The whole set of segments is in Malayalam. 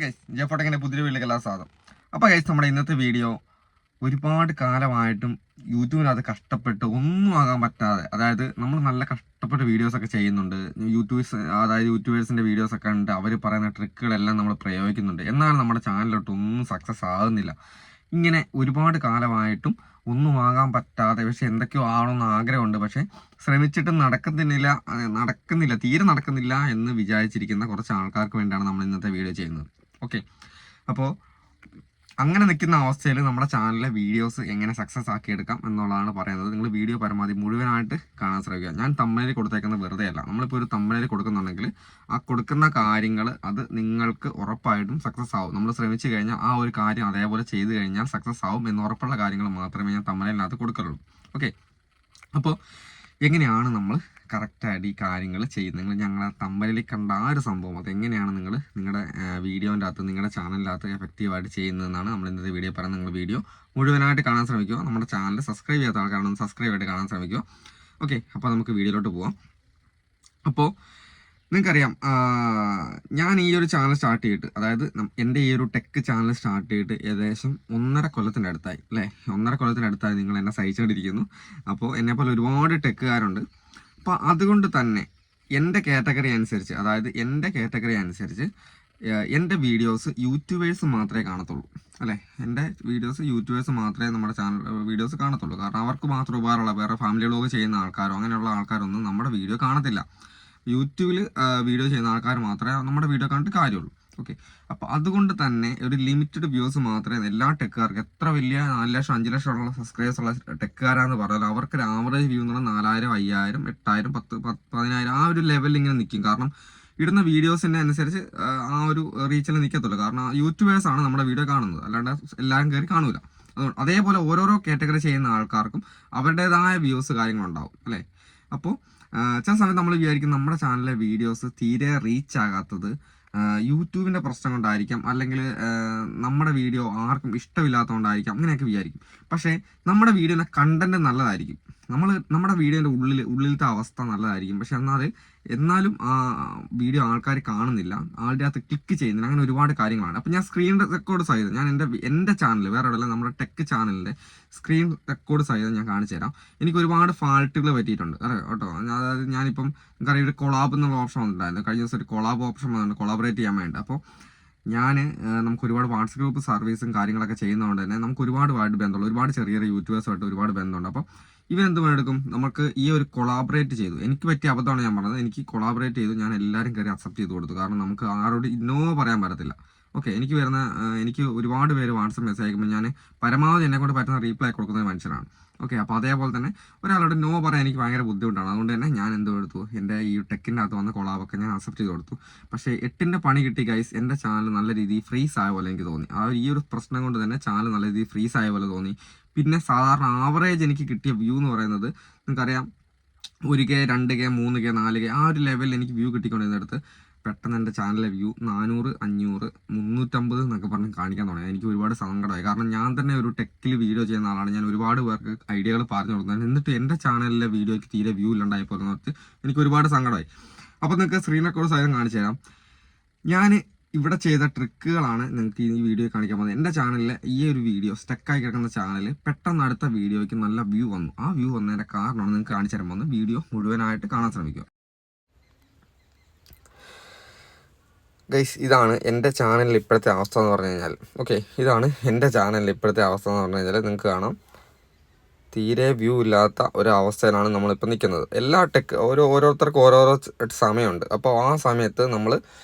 ഗൈസ് ജെഫോട്ടെക്കിൻ്റെ പുതിയ വീട്ടിലേക്കെല്ലാം സ്വാഗതം. അപ്പോൾ ഗൈസ് നമ്മുടെ ഇന്നത്തെ വീഡിയോ ഒരുപാട് കാലമായിട്ടും യൂട്യൂബിനകത്ത് കഷ്ടപ്പെട്ട് ഒന്നും ആകാൻ പറ്റാതെ, അതായത് നമ്മൾ നല്ല കഷ്ടപ്പെട്ട് വീഡിയോസൊക്കെ ചെയ്യുന്നുണ്ട്, യൂട്യൂബേഴ്സിൻ്റെ വീഡിയോസൊക്കെ ഉണ്ട്, അവർ പറയുന്ന ട്രിക്കുകളെല്ലാം നമ്മൾ പ്രയോഗിക്കുന്നുണ്ട്, എന്നാൽ നമ്മുടെ ചാനലിലോട്ട് ഒന്നും സക്സസ് ആകുന്നില്ല. ഇങ്ങനെ ഒരുപാട് കാലമായിട്ടും ഒന്നും ആകാൻ പറ്റാതെ, പക്ഷെ എന്തൊക്കെയോ ആവണമെന്ന് ആഗ്രഹമുണ്ട്, പക്ഷെ ശ്രമിച്ചിട്ടും നടക്കുന്നില്ല, തീരെ നടക്കുന്നില്ല എന്ന് വിചാരിച്ചിരിക്കുന്ന കുറച്ച് ആൾക്കാർക്ക് വേണ്ടിയാണ് നമ്മൾ ഇന്നത്തെ വീഡിയോ ചെയ്യുന്നത്. ഓക്കെ, അപ്പോൾ അങ്ങനെ നിൽക്കുന്ന അവസ്ഥയിൽ നമ്മുടെ ചാനലിലെ വീഡിയോസ് എങ്ങനെ സക്സസ് ആക്കി എടുക്കാം എന്നുള്ളതാണ് പറയുന്നത്. നിങ്ങൾ വീഡിയോ പരമാവധി മുഴുവനായിട്ട് കാണാൻ ശ്രമിക്കുക. ഞാൻ തമ്പനയിൽ കൊടുത്തേക്കുന്നത് വെറുതെ അല്ല. നമ്മളിപ്പോൾ ഒരു തമ്പനയിൽ കൊടുക്കുന്നുണ്ടെങ്കിൽ ആ കൊടുക്കുന്ന കാര്യങ്ങൾ അത് നിങ്ങൾക്ക് ഉറപ്പായിട്ടും സക്സസ് ആവും. നമ്മൾ ശ്രമിച്ചു കഴിഞ്ഞാൽ ആ ഒരു കാര്യം അതേപോലെ ചെയ്തു കഴിഞ്ഞാൽ സക്സസ് ആവും എന്ന് ഉറപ്പുള്ള കാര്യങ്ങൾ മാത്രമേ ഞാൻ തമ്പനയിനകത്ത് കൊടുക്കുള്ളൂ. ഓക്കെ, അപ്പോൾ എങ്ങനെയാണ് നമ്മൾ കറക്റ്റായിട്ട് ഈ കാര്യങ്ങൾ ചെയ്യുന്നത്? നിങ്ങൾ ഞങ്ങളെ തമ്പനിൽ കണ്ട ആ ഒരു സംഭവം അതെങ്ങനെയാണ് നിങ്ങൾ നിങ്ങളുടെ വീഡിയോൻ്റെ അകത്ത്, നിങ്ങളുടെ ചാനലിനകത്ത് എഫക്റ്റീവായിട്ട് ചെയ്യുന്നതെന്നാണ് നമ്മൾ ഇന്നത്തെ വീഡിയോ പറയുന്നത്. നിങ്ങൾ വീഡിയോ മുഴുവനായിട്ട് കാണാൻ ശ്രമിക്കുക. നമ്മുടെ ചാനൽ സബ്സ്ക്രൈബ് ചെയ്യാത്ത ആൾക്കാരാണ് സബ്സ്ക്രൈബ് ആയിട്ട് കാണാൻ ശ്രമിക്കുക. ഓക്കെ, അപ്പോൾ നമുക്ക് വീഡിയോയിലോട്ട് പോവാം. അപ്പോൾ നിങ്ങൾക്കറിയാം, ഞാൻ ഈ ഒരു ചാനൽ സ്റ്റാർട്ട് ചെയ്തിട്ട്, അതായത് എൻ്റെ ഈ ഒരു ടെക് ചാനൽ സ്റ്റാർട്ട് ചെയ്തിട്ട് ഏകദേശം 1.5 കൊല്ലത്തിൻ്റെ അടുത്തായി അല്ലേ. 1.5 കൊല്ലത്തിൻ്റെ അടുത്തായി നിങ്ങൾ എന്നെ സഹിച്ചുകൊണ്ടിരിക്കുന്നു. അപ്പോൾ എന്നെപ്പോലെ ഒരുപാട് ടെക്കുകാരുണ്ട്. അപ്പോൾ അതുകൊണ്ട് തന്നെ എൻ്റെ കാറ്റഗറി അനുസരിച്ച്, അതായത് എൻ്റെ കാറ്റഗറി അനുസരിച്ച് എൻ്റെ വീഡിയോസ് യൂട്യൂബേഴ്സ് മാത്രമേ കാണത്തുള്ളൂ അല്ലേ. എൻ്റെ വീഡിയോസ് യൂട്യൂബേഴ്സ് മാത്രമേ നമ്മുടെ ചാനൽ വീഡിയോസ് കാണത്തുള്ളൂ. കാരണം അവർക്ക് മാത്രം ഉപകാരമുള്ള, വേറെ ഫാമിലി വ്ലോഗ് ചെയ്യുന്ന ആൾക്കാരോ അങ്ങനെയുള്ള ആൾക്കാരൊന്നും നമ്മുടെ വീഡിയോ കാണത്തില്ല. യൂട്യൂബിൽ വീഡിയോ ചെയ്യുന്ന ആൾക്കാർ മാത്രമേ നമ്മുടെ വീഡിയോ കണ്ടിട്ട് കാര്യമുള്ളൂ. ഓക്കെ, അപ്പോൾ അതുകൊണ്ട് തന്നെ ഒരു ലിമിറ്റഡ് വ്യൂസ് മാത്രമേ എല്ലാ ടെക്കുകാർക്ക്, എത്ര വലിയ 4 ലക്ഷം 5 ലക്ഷം ഉള്ള സബ്സ്ക്രൈബേഴ്സ് ഉള്ള ടെക്കുകാരാന്ന് പറഞ്ഞാൽ അവർക്ക് ഒരു ആവറേജ് വ്യൂ എന്ന് പറഞ്ഞാൽ 4000 5000 8000 10 10000 ആ ഒരു ലെവലിൽ ഇങ്ങനെ നിൽക്കും. കാരണം ഇടുന്ന വീഡിയോസിൻ്റെ അനുസരിച്ച് ആ ഒരു റീച്ചിൽ നിൽക്കത്തുള്ളൂ. കാരണം യൂട്യൂബേഴ്സാണ് നമ്മുടെ വീഡിയോ കാണുന്നത്, അല്ലാണ്ട് എല്ലാവരും കയറി കാണൂല. അതുകൊണ്ട് അതേപോലെ ഓരോരോ കാറ്റഗറി ചെയ്യുന്ന ആൾക്കാർക്കും അവരുടേതായ വ്യൂസ് കാര്യങ്ങളുണ്ടാവും അല്ലേ. അപ്പോൾ ചില സമയത്ത് നമ്മൾ വിചാരിക്കും നമ്മുടെ ചാനലിലെ വീഡിയോസ് തീരെ റീച്ച് ആകാത്തത് യൂട്യൂബിൻ്റെ പ്രശ്നം കൊണ്ടായിരിക്കാം, അല്ലെങ്കിൽ നമ്മുടെ വീഡിയോ ആർക്കും ഇഷ്ടമില്ലാത്തതുകൊണ്ടായിരിക്കാം, അങ്ങനെയൊക്കെ വിചാരിക്കും. പക്ഷേ നമ്മുടെ വീഡിയോയുടെ കണ്ടന്റ് നല്ലതായിരിക്കും, നമ്മുടെ വീഡിയോൻ്റെ ഉള്ളിലത്തെ അവസ്ഥ നല്ലതായിരിക്കും. പക്ഷെ എന്നാലും ആ വീഡിയോ ആൾക്കാർ കാണുന്നില്ല, ആളുടെ അകത്ത് ക്ലിക്ക് ചെയ്യുന്നില്ല, അങ്ങനെ ഒരുപാട് കാര്യങ്ങളാണ്. അപ്പോൾ ഞാൻ സ്ക്രീൻ റെക്കോർഡ് സഹിതം ഞാൻ എൻ്റെ ചാനൽ വേറെ എവിടെയല്ല, നമ്മുടെ ടെക് ചാനലിൻ്റെ സ്ക്രീൻ റെക്കോർഡ് സഹിതം ഞാൻ കാണിച്ചു തരാം. എനിക്ക് ഒരുപാട് ഫാൾട്ടുകൾ പറ്റിയിട്ടുണ്ട് കേട്ടോ. അതായത് ഞാനിപ്പം നമുക്കറിയാം ഒരു കൊളാബ് എന്നുള്ള ഓപ്ഷൻ വന്നിട്ടുണ്ടായിരുന്നു. കഴിഞ്ഞ ദിവസം ഒരു കൊളാബ് ഓപ്ഷൻ വന്നിട്ടുണ്ട്, കൊളാബറേറ്റ് ചെയ്യാൻ വേണ്ടി. അപ്പോൾ നമുക്ക് ഒരുപാട് വാട്സപ്പ് ഗ്രൂപ്പ് സർവീസും കാര്യങ്ങളൊക്കെ ചെയ്യുന്നതുകൊണ്ട് തന്നെ നമുക്ക് ഒരുപാട് ബന്ധമുള്ള ഒരുപാട് ചെറിയ ഒരുപാട് ബന്ധമുണ്ട്. അപ്പോൾ ഇവരെന്ത് പണിയെടുക്കും, നമുക്ക് ഈ ഒരു കൊളാബറേറ്റ് ചെയ്തു. എനിക്ക് പറ്റിയ അബദ്ധമാണ് ഞാൻ പറഞ്ഞത്. എനിക്ക് കൊളാബറേറ്റ് ചെയ്തു, ഞാൻ എല്ലാവരും കയറി അക്സെപ്റ്റ് ചെയ്ത് കൊടുത്തു. കാരണം നമുക്ക് ആരോട് നോ പറയാൻ പറ്റത്തില്ല. ഓക്കെ, എനിക്ക് ഒരുപാട് പേര് വാട്സപ്പ് മെസ്സേജ് അയക്കുമ്പോൾ ഞാൻ പരമാവധി എന്നെ കൊണ്ട് പറ്റുന്ന റീപ്ലൈ കൊടുക്കുന്ന മനുഷ്യനാണ്. ഓക്കെ, അപ്പോൾ അതേപോലെ തന്നെ ഒരാളോട് നോ പറയാൻ എനിക്ക് ഭയങ്കര ബുദ്ധിമുട്ടാണ്. അതുകൊണ്ട് തന്നെ ഞാൻ കൊടുത്തു, എൻ്റെ ഈ ടെക്കിൻ്റെ അകത്ത് വന്ന കൊളാബൊക്കെ ഞാൻ അക്സെപ്റ്റ് ചെയ്ത് കൊടുത്തു. പക്ഷേ 8ൻ്റെ പണി കിട്ടി ഗൈസ്. എൻ്റെ ചാനൽ നല്ല രീതിയിൽ ഫ്രീസ് ആയ പോലെ എനിക്ക് തോന്നി. ഈ ഒരു പ്രശ്നം കൊണ്ട് തന്നെ ചാനൽ നല്ല രീതിയിൽ ഫ്രീസ് ആയ പോലെ തോന്നി. പിന്നെ സാധാരണ ആവറേജ് എനിക്ക് കിട്ടിയ വ്യൂ എന്ന് പറയുന്നത് നിങ്ങൾക്കറിയാം 1K 2K 3K 4K ആ ഒരു ലെവലിൽ എനിക്ക് വ്യൂ കിട്ടിക്കൊണ്ടിരുന്നിടത്ത് പെട്ടെന്ന് എൻ്റെ ചാനലിലെ വ്യൂ 400 500 350 എന്നൊക്കെ പറഞ്ഞ് കാണിക്കാൻ തുടങ്ങി. എനിക്ക് ഒരുപാട് സങ്കടമായി. കാരണം ഞാൻ തന്നെ ഒരു ടെക്കിൽ വീഡിയോ ചെയ്യുന്ന ആളാണ്, ഞാൻ ഒരുപാട് പേർക്ക് ഐഡിയകൾ പറഞ്ഞു കൊടുക്കുന്നത്. എന്നിട്ട് എൻ്റെ ചാനലിലെ വീഡിയോയ്ക്ക് തീരെ വ്യൂ ഇല്ലാണ്ടായി പോകുന്നത് എനിക്ക് ഒരുപാട് സങ്കടമായി. അപ്പോൾ നിങ്ങൾക്ക് സ്ക്രീൻ റെക്കോർഡ് സഹിതം കാണിച്ചു തരാം. ഞാൻ ഇവിടെ ചെയ്ത ട്രിക്കുകളാണ് നിങ്ങൾക്ക് ഈ വീഡിയോ കാണിക്കാൻ പോകുന്നത്. എൻ്റെ ചാനലിലെ ഈ ഒരു വീഡിയോ സ്റ്റക്കായി കിടക്കുന്ന ചാനൽ പെട്ടെന്ന് അടുത്ത വീഡിയോയ്ക്ക് നല്ല വ്യൂ വന്നു. ആ വ്യൂ വന്നതിൻ്റെ കാരണമാണ് നിങ്ങൾക്ക് കാണിച്ചു തരാൻ പോകുന്നത്. വീഡിയോ മുഴുവനായിട്ട് കാണാൻ ശ്രമിക്കുക. ഗൈസ്, ഇതാണ് എൻ്റെ ചാനലിൽ ഇപ്പോഴത്തെ അവസ്ഥ എന്ന് പറഞ്ഞു കഴിഞ്ഞാൽ. ഓക്കെ, ഇതാണ് എൻ്റെ ചാനലിൽ ഇപ്പോഴത്തെ അവസ്ഥ എന്ന് പറഞ്ഞു കഴിഞ്ഞാൽ നിങ്ങൾക്ക് കാണാം, തീരെ വ്യൂ ഇല്ലാത്ത ഒരു അവസ്ഥയിലാണ് നമ്മളിപ്പോൾ നിൽക്കുന്നത്. എല്ലാ ഓരോരുത്തർക്കും ഓരോരോ സമയമുണ്ട്. അപ്പോൾ ആ സമയത്ത്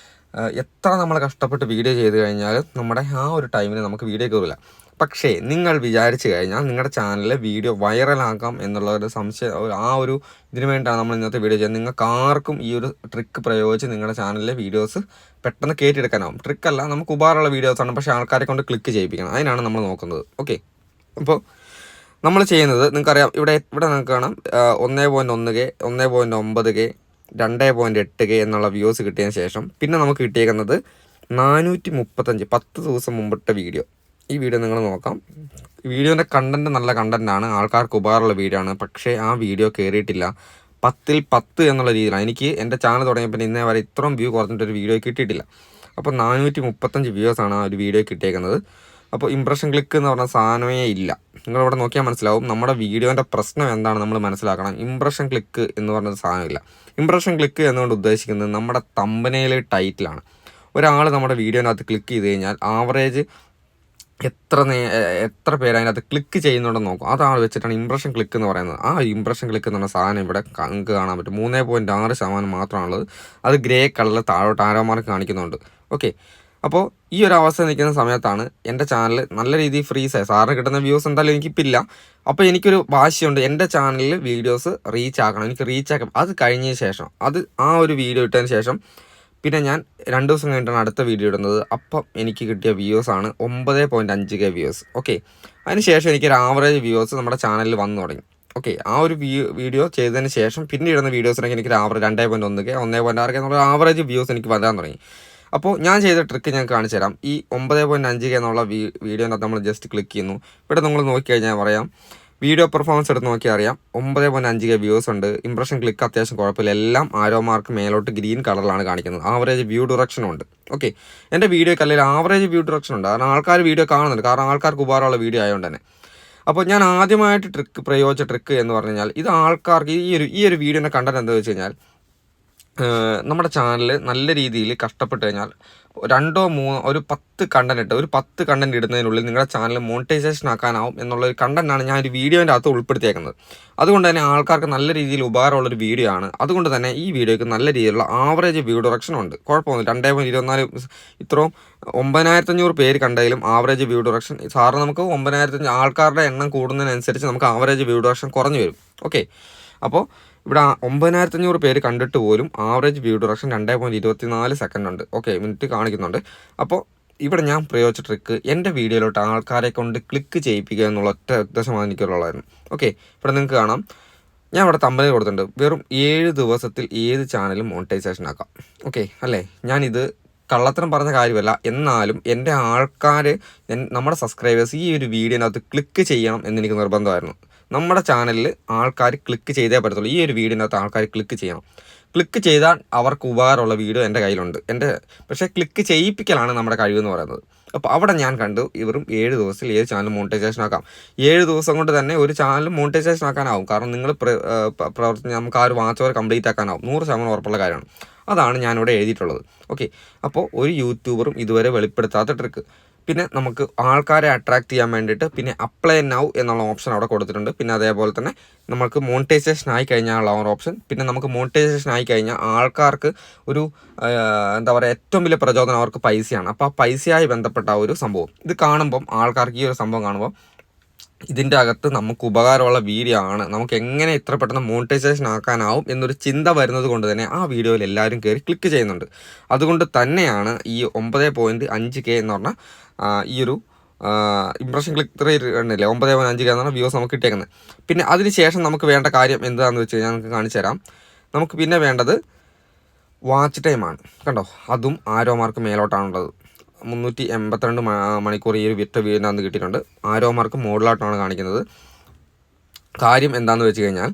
എത്ര നമ്മൾ കഷ്ടപ്പെട്ട് വീഡിയോ ചെയ്ത് കഴിഞ്ഞാൽ നമ്മുടെ ആ ഒരു ടൈമിന് നമുക്ക് വീഡിയോ കയറില്ല. പക്ഷേ നിങ്ങൾ വിചാരിച്ചു കഴിഞ്ഞാൽ നിങ്ങളുടെ ചാനലിലെ വീഡിയോ വൈറലാക്കാം എന്നുള്ള ഒരു സംശയം, ആ ഒരു ഇതിനു വേണ്ടിയാണ് നമ്മൾ ഇന്നത്തെ വീഡിയോ ചെയ്യുന്നത്. നിങ്ങൾക്ക് ആർക്കും ഈ ഒരു ട്രിക്ക് പ്രയോഗിച്ച് നിങ്ങളുടെ ചാനലിലെ വീഡിയോസ് പെട്ടെന്ന് കയറ്റിയെടുക്കാനാവും. ട്രിക്കല്ല, നമുക്ക് ഉപകാരമുള്ള വീഡിയോസാണ്, പക്ഷേ ആൾക്കാരെ കൊണ്ട് ക്ലിക്ക് ചെയ്യിപ്പിക്കണം. അതിനാണ് നമ്മൾ നോക്കുന്നത്. ഓക്കെ, അപ്പോൾ നമ്മൾ ചെയ്യുന്നത് നിങ്ങൾക്കറിയാം, ഇവിടെ നിങ്ങൾക്ക് കാണാം 1.1K 1.9K 2.8K എന്നുള്ള വ്യൂസ് കിട്ടിയതിന് ശേഷം പിന്നെ നമുക്ക് കിട്ടിയേക്കുന്നത് 435 10 ദിവസം മുമ്പിട്ട വീഡിയോ. ഈ വീഡിയോ നിങ്ങൾ നോക്കാം. വീഡിയോൻ്റെ കണ്ടൻറ്റ് നല്ല കണ്ടൻറ്റാണ്, ആൾക്കാർക്ക് ഉപകാരമുള്ള വീഡിയോ ആണ്. പക്ഷേ ആ വീഡിയോ കയറിയിട്ടില്ല. 10ൽ 10 എന്നുള്ള രീതിയിലാണ്. എനിക്ക് എൻ്റെ ചാനൽ തുടങ്ങിയപ്പോൾ ഇന്നേ വരെ ഇത്രയും വ്യൂ കുറഞ്ഞിട്ടൊരു വീഡിയോ കിട്ടിയിട്ടില്ല. അപ്പോൾ 435 വ്യൂവേഴ്സാണ് ആ ഒരു വീഡിയോ കിട്ടിയേക്കുന്നത്. അപ്പോൾ ഇംപ്രഷൻ ക്ലിക്ക് എന്ന് പറഞ്ഞ സാധനമേ ഇല്ല. നിങ്ങളിവിടെ നോക്കിയാൽ മനസ്സിലാവും നമ്മുടെ വീഡിയോൻ്റെ പ്രശ്നം എന്താണ് നമ്മൾ മനസ്സിലാക്കണം. ഇംപ്രഷൻ ക്ലിക്ക് എന്ന് പറഞ്ഞൊരു സാധനമില്ല. ഇംപ്രഷൻ ക്ലിക്ക് എന്നുകൊണ്ട് ഉദ്ദേശിക്കുന്നത് നമ്മുടെ തമ്പനയിലെ ടൈറ്റിലാണ്. ഒരാൾ നമ്മുടെ വീഡിയോനകത്ത് ക്ലിക്ക് ചെയ്ത് കഴിഞ്ഞാൽ ആവറേജ് എത്ര പേര് അതിനകത്ത് ക്ലിക്ക് ചെയ്യുന്നുണ്ടെന്ന് നോക്കും. അതാണ് വെച്ചിട്ടാണ് ഇംപ്രഷൻ ക്ലിക്ക് എന്ന് പറയുന്നത്. ആ ഇംപ്രഷൻ ക്ലിക്ക് എന്ന് പറഞ്ഞ സാധനം ഇവിടെ നിങ്ങൾക്ക് കാണാൻ പറ്റും. 3.6% മാത്രമാണുള്ളത്. അത് ഗ്രേ കളറിൽ താഴോട്ട് ആരോ മാർക്ക് കാണിക്കുന്നുണ്ട്. ഓക്കെ, അപ്പോൾ ഈ ഒരു അവസ്ഥ നിൽക്കുന്ന സമയത്താണ് എൻ്റെ ചാനൽ നല്ല രീതിയിൽ ഫ്രീസായി. സാറിന് കിട്ടുന്ന വ്യൂസ് എന്തായാലും എനിക്കിപ്പില്ല. അപ്പോൾ എനിക്കൊരു വാശിയുണ്ട്, എൻ്റെ ചാനലിൽ വീഡിയോസ് റീച്ച് ആക്കണം, എനിക്ക് റീച്ച് ആക്കാം. അത് കഴിഞ്ഞ ശേഷം ആ ഒരു വീഡിയോ ഇട്ടതിന് ശേഷം പിന്നെ ഞാൻ 2 ദിവസം കഴിഞ്ഞിട്ടാണ് അടുത്ത വീഡിയോ ഇടുന്നത്. അപ്പം എനിക്ക് കിട്ടിയ വ്യൂസാണ് 9.5K വ്യൂസ്. ഓക്കെ, അതിനുശേഷം എനിക്കൊരു ആവറേജ് വ്യൂസ് നമ്മുടെ ചാനലിൽ വന്നു തുടങ്ങി. ഓക്കെ, ആ ഒരു വീഡിയോ ചെയ്തതിന് ശേഷം പിന്നെ ഇടുന്ന വീഡിയോസിനൊക്കെ എനിക്ക് ആവറേജ് 2.1K 1.6K എന്നുള്ള ആവറേജ് വ്യൂസ് എനിക്ക് വരാൻ തുടങ്ങി. അപ്പോൾ ഞാൻ ചെയ്ത ട്രിക്ക് ഞാൻ കാണിച്ചു തരാം. ഈ 9.5K എന്നുള്ള വീഡിയോനകത്ത് നമ്മൾ ജസ്റ്റ് ക്ലിക്ക് ചെയ്യുന്നു. ഇവിടെ നിങ്ങൾ നോക്കിക്കഴിഞ്ഞാൽ പറയാം, വീഡിയോ പെർഫോമൻസ് എടുത്ത് നോക്കിയാൽ അറിയാം 9.5K വ്യൂസ് ഉണ്ട്. ഇംപ്രഷൻ ക്ലിക്ക് അത്യാവശ്യം കുഴപ്പമില്ല. എല്ലാം ആരോ മാർക്ക് മേലോട്ട് ഗ്രീൻ കളറിലാണ് കാണിക്കുന്നത്. ആവറേജ് വ്യൂ ഡിറക്ഷനും ഉണ്ട്. ഓക്കെ, എൻ്റെ വീഡിയോയ്ക്ക് അല്ലെങ്കിൽ ആവറേജ് വ്യൂ ഡിറക്ഷൻ ഉണ്ട്. കാരണം ആൾക്കാർ വീഡിയോ കാണുന്നുണ്ട്, കാരണം ആൾക്കാർക്ക് ഉപകാരമുള്ള വീഡിയോ ആയതുകൊണ്ട് തന്നെ. അപ്പോൾ ഞാൻ ആദ്യമായിട്ട് പ്രയോഗിച്ച ട്രിക്ക് എന്ന് പറഞ്ഞു കഴിഞ്ഞാൽ, ഇത് ആൾക്കാർക്ക് ഈ ഒരു വീഡിയോൻ്റെ കണ്ടന്റ് എന്താ വെച്ച് കഴിഞ്ഞാൽ, നമ്മുടെ ചാനൽ നല്ല രീതിയിൽ കഷ്ടപ്പെട്ട് കഴിഞ്ഞാൽ 2 3 ഒരു 10 കണ്ടന്റ് ഒരു 10 കണ്ടന്റ് ഇടുന്നതിനുള്ളിൽ നിങ്ങളുടെ ചാനൽ മോണിറ്റൈസേഷൻ ആക്കാനാവും എന്നുള്ളൊരു കണ്ടന്റാണ് ഞാൻ ഒരു വീഡിയോൻ്റെ അകത്ത് ഉൾപ്പെടുത്തിയേക്കുന്നത്. അതുകൊണ്ട് തന്നെ ആൾക്കാർക്ക് നല്ല രീതിയിൽ ഉപകാരമുള്ളൊരു വീഡിയോ ആണ്. അതുകൊണ്ട് തന്നെ ഈ വീഡിയോയ്ക്ക് നല്ല രീതിയിലുള്ള ആവറേജ് വ്യൂ ഡിറക്ഷൻ ഉണ്ട്. കുഴപ്പമൊന്നുമില്ല. 2.24 ഇത്രയും 9500 പേര് കണ്ടതിലും ആവറേജ് വ്യൂ ഡിറക്ഷൻ. സാറിന് നമുക്ക് 9500 ആൾക്കാരുടെ എണ്ണം കൂടുന്നതിനനുസരിച്ച് നമുക്ക് ആവറേജ് വ്യൂ ഡിറക്ഷൻ കുറഞ്ഞു വരും. ഓക്കെ, അപ്പോൾ ഇവിടെ 9500 പേര് കണ്ടിട്ട് പോലും ആവറേജ് വ്യൂ ഡിറക്ഷൻ 2.24 സെക്കൻഡ് ഉണ്ട്. ഓക്കെ, മിനിറ്റ് കാണിക്കുന്നുണ്ട്. അപ്പോൾ ഇവിടെ ഞാൻ പ്രയോഗിച്ച ട്രിക്ക് എൻ്റെ വീഡിയോയിലോട്ട് ആൾക്കാരെ കൊണ്ട് ക്ലിക്ക് ചെയ്യിപ്പിക്കുക എന്നുള്ള ഒറ്റ ഉദ്ദേശമാണ് എനിക്കുള്ളതായിരുന്നു. ഓക്കെ, ഇവിടെ നിങ്ങൾക്ക് കാണാം, ഞാൻ ഇവിടെ തമ്പനയിൽ കൊടുത്തിട്ടുണ്ട്, വെറും 7 ദിവസത്തിൽ ഏത് ചാനലും മോണിറ്റൈസേഷൻ ആക്കാം. ഓക്കെ അല്ലേ, ഞാനിത് കള്ളത്തരം പറഞ്ഞ കാര്യമല്ല. എന്നാലും എൻ്റെ ആൾക്കാർ, നമ്മുടെ സബ്സ്ക്രൈബേഴ്സ് ഈ ഒരു വീഡിയോനകത്ത് ക്ലിക്ക് ചെയ്യണം എന്നെനിക്ക് നിർബന്ധമായിരുന്നു. നമ്മുടെ ചാനലിൽ ആൾക്കാർ ക്ലിക്ക് ചെയ്തേ പറ്റത്തുള്ളൂ. ഈ ഒരു വീഡിയോനകത്ത് ആൾക്കാർ ക്ലിക്ക് ചെയ്യണം. ക്ലിക്ക് ചെയ്താൽ അവർക്ക് ഉപകാരമുള്ള വീഡിയോ എൻ്റെ കയ്യിലുണ്ട്. പക്ഷേ ക്ലിക്ക് ചെയ്യിപ്പിക്കലാണ് നമ്മുടെ കഴിവെന്ന് പറയുന്നത്. അപ്പോൾ അവിടെ ഞാൻ കണ്ടു, ഇവരും 7 ദിവസത്തിൽ ഏത് ചാനൽ മോണിറ്റൈസേഷൻ ആക്കാം. 7 ദിവസം കൊണ്ട് തന്നെ ഒരു ചാനൽ മോണിറ്റൈസേഷൻ ആക്കാനാവും. കാരണം നിങ്ങൾ പ്രവർത്തിച്ച് നമുക്ക് ആ ഒരു വാച്ച് അവർ കംപ്ലീറ്റ് ആക്കാനാവും. 100% ഉറപ്പുള്ള കാര്യമാണ്. അതാണ് ഞാനിവിടെ എഴുതിയിട്ടുള്ളത്. ഓക്കെ, അപ്പോൾ ഒരു യൂട്യൂബറും ഇതുവരെ വെളിപ്പെടുത്താത്ത ട്രിക്ക്. പിന്നെ നമുക്ക് ആൾക്കാരെ അട്രാക്ട് ചെയ്യാൻ വേണ്ടിയിട്ട് പിന്നെ അപ്ലൈ നൗ എന്നുള്ള ഓപ്ഷൻ അവിടെ കൊടുത്തിട്ടുണ്ട്. പിന്നെ അതേപോലെ തന്നെ നമുക്ക് മോണിറ്റൈസേഷൻ ആയി കഴിഞ്ഞാലുള്ള ഒരു ഓപ്ഷൻ. പിന്നെ നമുക്ക് മോണിറ്റൈസേഷൻ ആയി കഴിഞ്ഞാൽ ആൾക്കാർക്ക് ഒരു എന്താ പറയുക, ഏറ്റവും വലിയ പ്രചോദനം അവർക്ക് പൈസയാണ്. അപ്പോൾ ആ പൈസയായി ബന്ധപ്പെട്ട ഒരു സംഭവം ഇത് കാണുമ്പം ആൾക്കാർക്ക് ഈ ഒരു സംഭവം കാണുമ്പോൾ ഇതിൻ്റെ അകത്ത് നമുക്ക് ഉപകാരമുള്ള വീഡിയോ ആണ്, നമുക്ക് എങ്ങനെ ഇത്ര പെട്ടെന്ന് മോണിറ്റൈസേഷൻ ആക്കാനാവും എന്നൊരു ചിന്ത വരുന്നത് കൊണ്ട് തന്നെ ആ വീഡിയോയിൽ എല്ലാവരും കയറി ക്ലിക്ക് ചെയ്യുന്നുണ്ട്. അതുകൊണ്ട് തന്നെയാണ് ഈ 9.5K എന്ന് പറഞ്ഞാൽ ഈ ഒരു ഇംപ്രഷൻ ക്ലിക്ക് റേറ്റ് കണ്ടില്ലേ, 9.5K എന്നാണ് വ്യൂസ് നമുക്ക് കിട്ടിയേക്കുന്നത്. പിന്നെ അതിന് ശേഷം നമുക്ക് വേണ്ട കാര്യം എന്താണെന്ന് വെച്ച് കഴിഞ്ഞാൽ നമുക്ക് കാണിച്ചു തരാം. നമുക്ക് പിന്നെ വേണ്ടത് വാച്ച് ടൈമാണ്. കണ്ടോ, അതും ആരോ മാർക്ക് മേലോട്ടാണുള്ളത്. 382 മണിക്കൂർ ഈ ഒരു വിറ്റ വീടിനകത്ത് കിട്ടിയിട്ടുണ്ട്. ആരോ മാർക്ക് മോഡലായിട്ടാണ് കാണിക്കുന്നത്. കാര്യം എന്താണെന്ന് വെച്ച് കഴിഞ്ഞാൽ,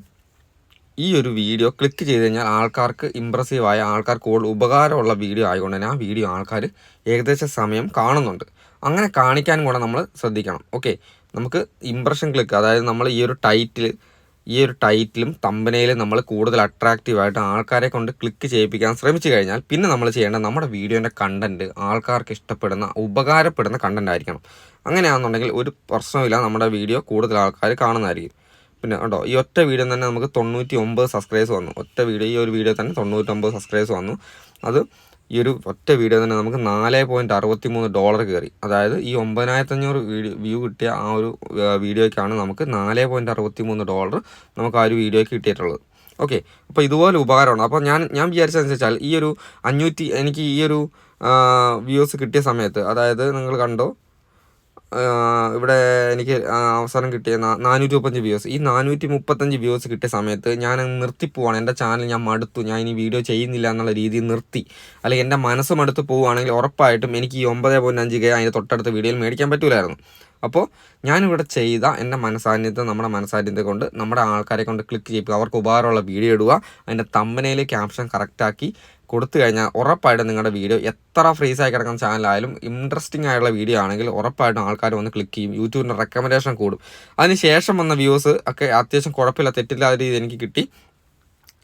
ഈ ഒരു വീഡിയോ ക്ലിക്ക് ചെയ്ത് കഴിഞ്ഞാൽ ആൾക്കാർക്ക് ഇമ്പ്രസീവായ, ആൾക്കാർക്ക് കൂടുതൽ ഉപകാരമുള്ള വീഡിയോ ആയതുകൊണ്ട് തന്നെ ആ വീഡിയോ ആൾക്കാർ ഏകദേശം സമയം കാണുന്നുണ്ട്. അങ്ങനെ കാണിക്കാനും കൂടെ നമ്മൾ ശ്രദ്ധിക്കണം. ഓക്കെ, നമുക്ക് ഇംപ്രഷൻ ക്ലിക്ക്, അതായത് നമ്മൾ ഈ ഒരു ടൈറ്റിലും തമ്പനയിലും നമ്മൾ കൂടുതൽ അട്രാക്റ്റീവായിട്ട് ആൾക്കാരെ കൊണ്ട് ക്ലിക്ക് ചെയ്യിപ്പിക്കാൻ ശ്രമിച്ചു കഴിഞ്ഞാൽ പിന്നെ നമ്മൾ ചെയ്യേണ്ട നമ്മുടെ വീഡിയോൻ്റെ കണ്ടൻറ്റ് ആൾക്കാർക്ക് ഇഷ്ടപ്പെടുന്ന, ഉപകാരപ്പെടുന്ന കണ്ടൻറ്റ് ആയിരിക്കണം. അങ്ങനെയാണെന്നുണ്ടെങ്കിൽ ഒരു പ്രശ്നമില്ല, നമ്മുടെ വീഡിയോ കൂടുതൽ ആൾക്കാർ കാണുന്നതായിരിക്കും. പിന്നെ കേട്ടോ, ഈ ഒറ്റ വീഡിയോ തന്നെ നമുക്ക് 99 സബ്സ്ക്രൈബേഴ്സ് വന്നു. ഈ ഒരു വീഡിയോ തന്നെ 99 സബ്സ്ക്രൈബേഴ്സ് വന്നു. അത് ഈ ഒരു ഒറ്റ വീഡിയോ തന്നെ നമുക്ക് $4.63 കയറി. അതായത് ഈ 9500 വ്യൂ കിട്ടിയ ആ ഒരു വീഡിയോയ്ക്കാണ് നമുക്ക് $4.63 നമുക്ക് ആ ഒരു വീഡിയോയ്ക്ക് കിട്ടിയിട്ടുള്ളത്. ഓക്കെ, അപ്പോൾ ഇതുപോലെ ഉപകാരമാണ്. അപ്പോൾ ഞാൻ വിചാരിച്ചതെന്ന് വെച്ചാൽ, ഈ ഒരു 500 എനിക്ക് ഈ ഒരു വ്യൂസ് കിട്ടിയ സമയത്ത്, അതായത് നിങ്ങൾ കണ്ടോ, ഇവിടെ എനിക്ക് അവസാനം കിട്ടിയ 435 വ്യൂസ്. ഈ 435 വ്യൂസ് കിട്ടിയ സമയത്ത് ഞാൻ നിർത്തിപ്പോവാണ്. എൻ്റെ ചാനൽ ഞാൻ മടുത്തു, ഞാൻ ഇനി വീഡിയോ ചെയ്യുന്നില്ല എന്നുള്ള രീതിയിൽ നിർത്തി. അല്ലെങ്കിൽ എൻ്റെ മനസ്സ് മടുത്ത് പോവുകയാണെങ്കിൽ ഉറപ്പായിട്ടും എനിക്ക് ഈ 9.5K അതിൻ്റെ തൊട്ടടുത്ത വീഡിയോയിൽ മേടിക്കാൻ പറ്റൂലായിരുന്നു. അപ്പോൾ ഞാനിവിടെ ചെയ്ത എൻ്റെ നമ്മുടെ മനസാന്നിധ്യം കൊണ്ട് നമ്മുടെ ആൾക്കാരെ കൊണ്ട് ക്ലിക്ക് ചെയ്യിക്കുക, അവർക്ക് ഉപകാരമുള്ള വീഡിയോ ഇടുക, അതിൻ്റെ തമ്പനയിലെ ക്യാപ്ഷൻ കറക്റ്റാക്കി കൊടുത്തു കഴിഞ്ഞാൽ ഉറപ്പായിട്ടും നിങ്ങളുടെ വീഡിയോ എത്ര ഫ്രീസായി കിടക്കുന്ന ചാനലായാലും ഇൻട്രസ്റ്റിംഗ് ആയിട്ടുള്ള വീഡിയോ ആണെങ്കിൽ ഉറപ്പായിട്ടും ആൾക്കാർ വന്ന് ക്ലിക്ക് ചെയ്യും, യൂട്യൂബിൻ്റെ റെക്കമെൻഡേഷൻ കൂടും. അതിന് ശേഷം വന്ന വ്യൂസ് ഒക്കെ അത്യാവശ്യം കുഴപ്പമില്ല, തെറ്റില്ലാത്ത രീതി എനിക്ക് കിട്ടി.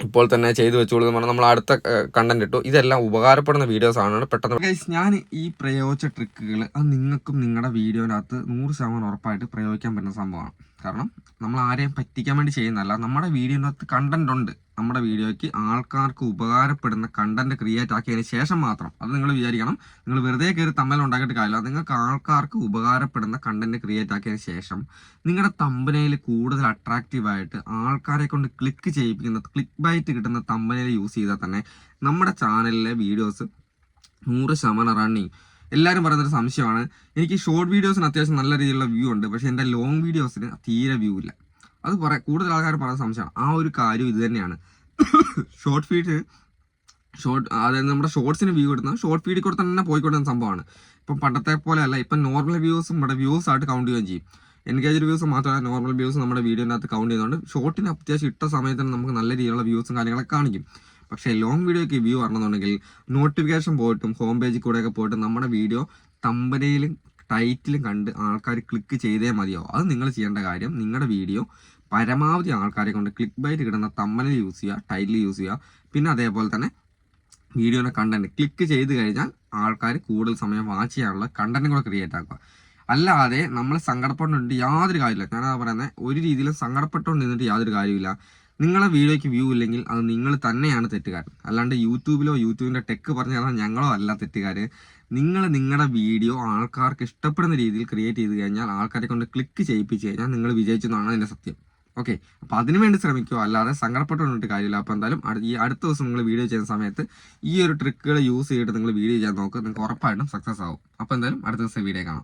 ഇപ്പോൾ തന്നെ ചെയ്തു വെച്ചോളൂ എന്ന് പറഞ്ഞാൽ നമ്മൾ അടുത്ത കണ്ടന്റ് ഇട്ടു. ഇതെല്ലാം ഉപകാരപ്പെടുന്ന വീഡിയോസ് ആണ്. പെട്ടെന്ന് ഞാൻ ഈ പ്രയോഗിച്ച ട്രിക്കുകൾ അത് നിങ്ങൾക്കും നിങ്ങളുടെ വീഡിയോനകത്ത് 100% ഉറപ്പായിട്ട് പ്രയോഗിക്കാൻ പറ്റുന്ന സംഭവമാണ്. കാരണം നമ്മൾ ആരെയും പറ്റിക്കാൻ വേണ്ടി ചെയ്യുന്നതല്ല, നമ്മുടെ വീഡിയോനകത്ത് കണ്ടന്റ് ഉണ്ട്. നമ്മുടെ വീഡിയോയ്ക്ക് ആൾക്കാർക്ക് ഉപകാരപ്പെടുന്ന കണ്ടന്റ് ക്രിയേറ്റ് ആക്കിയതിന് ശേഷം മാത്രം, അത് നിങ്ങൾ വിചാരിക്കണം, നിങ്ങൾ വെറുതെ കയറി തമ്മിൽ ഉണ്ടാക്കിയിട്ട് കാര്യമില്ല. നിങ്ങൾക്ക് ആൾക്കാർക്ക് ഉപകാരപ്പെടുന്ന കണ്ടന്റ് ക്രിയേറ്റ് ആക്കിയതിന് ശേഷം നിങ്ങളുടെ തമ്പനയിൽ കൂടുതൽ അട്രാക്റ്റീവായിട്ട് ആൾക്കാരെ കൊണ്ട് ക്ലിക്ക് ചെയ്യിപ്പിക്കുന്ന, ക്ലിക്ക് ബൈറ്റ് കിട്ടുന്ന തമ്പനയിൽ യൂസ് ചെയ്താൽ തന്നെ നമ്മുടെ ചാനലിലെ വീഡിയോസ് 100% റണ്ണിങ്. എല്ലാവരും പറയുന്നൊരു സംശയമാണ്, എനിക്ക് ഷോർട്ട് വീഡിയോസിന് അത്യാവശ്യം നല്ല രീതിയിലുള്ള വ്യൂ ഉണ്ട്, പക്ഷേ എൻ്റെ ലോങ് വീഡിയോസിന് തീരെ വ്യൂ ഇല്ല. അത് കൂടുതൽ ആൾക്കാർ പറയുന്ന സംശയമാണ്. ആ ഒരു കാര്യം ഇത് തന്നെയാണ്. അതായത് നമ്മുടെ ഷോർട്സിന് വ്യൂ കിട്ടുന്നത് ഷോർട്ട് ഫീഡിൽ കൂടെ തന്നെ പോയിക്കൊണ്ടിരുന്ന സംഭവമാണ്. ഇപ്പം പണ്ടത്തെ പോലെ അല്ല. ഇപ്പം നോർമൽ വ്യൂസും നമ്മുടെ വ്യൂസ് ആയിട്ട് കൗണ്ട് ചെയ്യുകയും ചെയ്യും. എൻഗേജ് വ്യൂസ് മാത്രമല്ല, നോർമൽ വ്യൂസ് നമ്മുടെ വീഡിയോനകത്ത് കൗണ്ട് ചെയ്യുന്നതുകൊണ്ട് ഷോർട്ടിന് അത്യാവശ്യം ഇട്ട സമയത്തിന് നമുക്ക് നല്ല രീതിയിലുള്ള വ്യൂസും കാര്യങ്ങളൊക്കെ കാണിക്കും. പക്ഷേ ലോങ് വീഡിയോയ്ക്ക് വ്യൂ വരണമെന്നുണ്ടെങ്കിൽ നോട്ടിഫിക്കേഷൻ പോയിട്ടും ഹോം പേജിൽ കൂടെയൊക്കെ പോയിട്ട് നമ്മുടെ വീഡിയോ തമ്പനയിലും ടൈറ്റിലും കണ്ട് ആൾക്കാർ ക്ലിക്ക് ചെയ്തേ മതിയാവും. അത് നിങ്ങൾ ചെയ്യേണ്ട കാര്യം, നിങ്ങളുടെ വീഡിയോ പരമാവധി ആൾക്കാരെ കൊണ്ട് ക്ലിക്ക് ബൈറ്റ് കിട്ടുന്ന തമ്പനയിൽ യൂസ് ചെയ്യുക, ടൈറ്റിൽ യൂസ് ചെയ്യുക. പിന്നെ അതേപോലെ തന്നെ വീഡിയോയുടെ കണ്ടന്റ് ക്ലിക്ക് ചെയ്ത് കഴിഞ്ഞാൽ ആൾക്കാർ കൂടുതൽ സമയം വാച്ച് ചെയ്യാനുള്ള കണ്ടന്റും കൂടെ ക്രിയേറ്റ് ആക്കുക. അല്ലാതെ നമ്മൾ സങ്കടപ്പെട്ടുകൊണ്ട് യാതൊരു കാര്യമില്ല. ഞാനതാ പറയുന്നത്, ഒരു രീതിയിലും സങ്കടപ്പെട്ടുകൊണ്ട് നിന്നിട്ട് യാതൊരു കാര്യമില്ല. നിങ്ങളെ വീഡിയോയ്ക്ക് വ്യൂ ഇല്ലെങ്കിൽ അത് നിങ്ങൾ തന്നെയാണ് തെറ്റുകാരൻ. അല്ലാണ്ട് യൂട്യൂബിൻ്റെ ടെക്ക് പറഞ്ഞു തന്നാൽ ഞങ്ങളോ അല്ല തെറ്റുകാർ. നിങ്ങൾ നിങ്ങളുടെ വീഡിയോ ആൾക്കാർക്ക് ഇഷ്ടപ്പെടുന്ന രീതിയിൽ ക്രിയേറ്റ് ചെയ്ത് കഴിഞ്ഞാൽ, ആൾക്കാരെ കൊണ്ട് ക്ലിക്ക് ചെയ്യിപ്പിച്ച് കഴിഞ്ഞാൽ നിങ്ങൾ വിജയിച്ചു എന്നാണ് അതിൻ്റെ സത്യം. ഓക്കെ, അപ്പോൾ അതിനുവേണ്ടി ശ്രമിക്കുക, അല്ലാതെ സങ്കടപ്പെട്ടുകൊണ്ടിട്ട് കാര്യമില്ല. അപ്പോൾ എന്തായാലും ഈ അടുത്ത ദിവസം നിങ്ങൾ വീഡിയോ ചെയ്യുന്ന സമയത്ത് ഈ ഒരു ട്രിക്കുകൾ യൂസ് ചെയ്തിട്ട് നിങ്ങൾ വീഡിയോ ചെയ്യാൻ നോക്കുക, നിങ്ങൾക്ക് ഉറപ്പായിട്ടും സക്സസ് ആവും. അപ്പോൾ എന്തായാലും അടുത്ത ദിവസം വീഡിയോ കാണാം.